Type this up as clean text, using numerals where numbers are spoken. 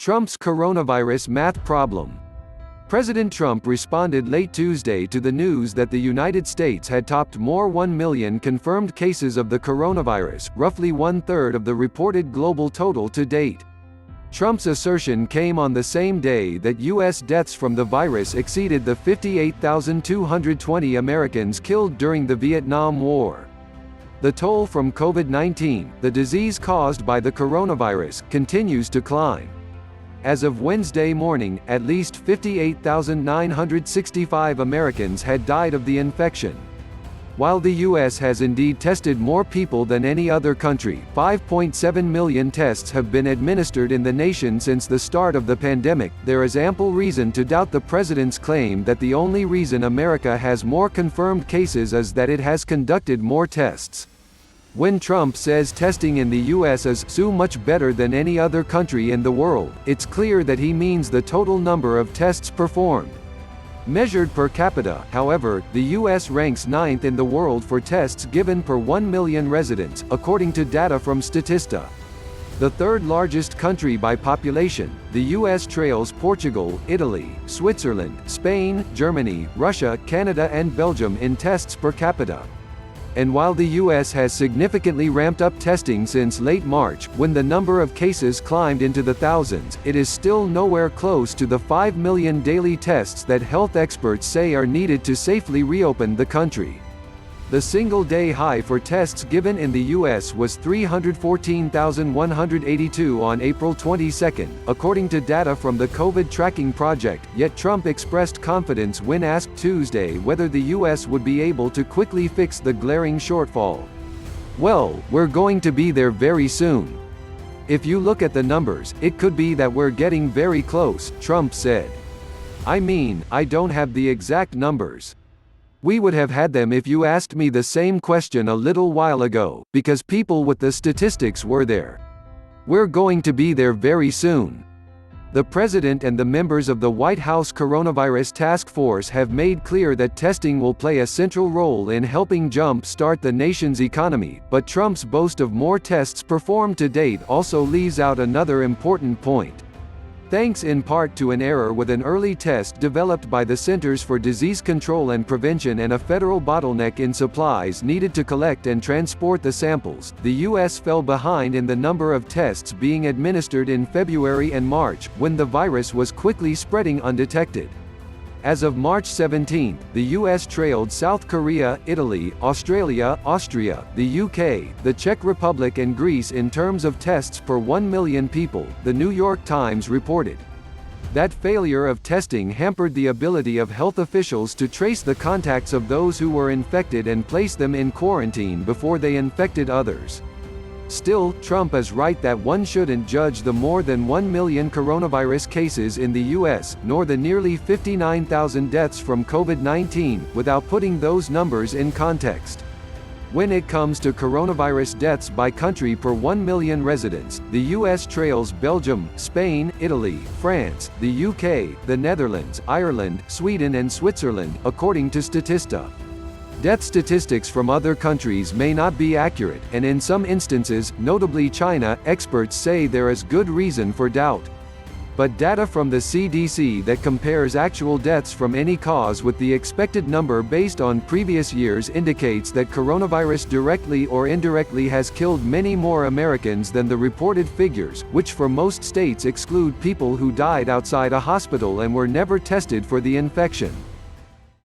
Trump's coronavirus math problem. President Trump responded late Tuesday to the news that the United States had topped more 1 million confirmed cases of the coronavirus, roughly one-third of the reported global total to date. Trump's assertion came on the same day that U.S. deaths from the virus exceeded the 58,220 Americans killed during the Vietnam War. The toll from COVID-19, the disease caused by the coronavirus, continues to climb. As of Wednesday morning, at least 58,965 Americans had died of the infection. While the U.S. has indeed tested more people than any other country, 5.7 million tests have been administered in the nation since the start of the pandemic, there is ample reason to doubt the president's claim that the only reason America has more confirmed cases is that it has conducted more tests. When Trump says testing in the U.S. is so much better than any other country in the world, it's clear that he means the total number of tests performed. Measured per capita, however, the U.S. ranks 9th in the world for tests given per 1 million residents, according to data from Statista. The third largest country by population, the U.S. trails Portugal, Italy, Switzerland, Spain, Germany, Russia, Canada and Belgium in tests per capita. And while the U.S. has significantly ramped up testing since late March, when the number of cases climbed into the thousands, it is still nowhere close to the 5 million daily tests that health experts say are needed to safely reopen the country. The single-day high for tests given in the U.S. was 314,182 on April 22, according to data from the COVID Tracking Project, yet Trump expressed confidence when asked Tuesday whether the U.S. would be able to quickly fix the glaring shortfall. "Well, we're going to be there very soon. If you look at the numbers, it could be that we're getting very close," Trump said. "I mean, I don't have the exact numbers. We would have had them if you asked me the same question a little while ago, because people with the statistics were there. We're going to be there very soon." The president and the members of the White House Coronavirus Task Force have made clear that testing will play a central role in helping jump-start the nation's economy, but Trump's boast of more tests performed to date also leaves out another important point. Thanks in part to an error with an early test developed by the Centers for Disease Control and Prevention and a federal bottleneck in supplies needed to collect and transport the samples, the U.S. fell behind in the number of tests being administered in February and March, when the virus was quickly spreading undetected. As of March 17, the U.S. trailed South Korea, Italy, Australia, Austria, the UK, the Czech Republic and Greece in terms of tests per 1 million people, the New York Times reported. That failure of testing hampered the ability of health officials to trace the contacts of those who were infected and place them in quarantine before they infected others. Still, Trump is right that one shouldn't judge the more than 1 million coronavirus cases in the U.S., nor the nearly 59,000 deaths from COVID-19, without putting those numbers in context. When it comes to coronavirus deaths by country per 1 million residents, the U.S. trails Belgium, Spain, Italy, France, the UK, the Netherlands, Ireland, Sweden and Switzerland, according to Statista. Death statistics from other countries may not be accurate, and in some instances, notably China, experts say there is good reason for doubt. But data from the CDC that compares actual deaths from any cause with the expected number based on previous years indicates that coronavirus directly or indirectly has killed many more Americans than the reported figures, which for most states exclude people who died outside a hospital and were never tested for the infection.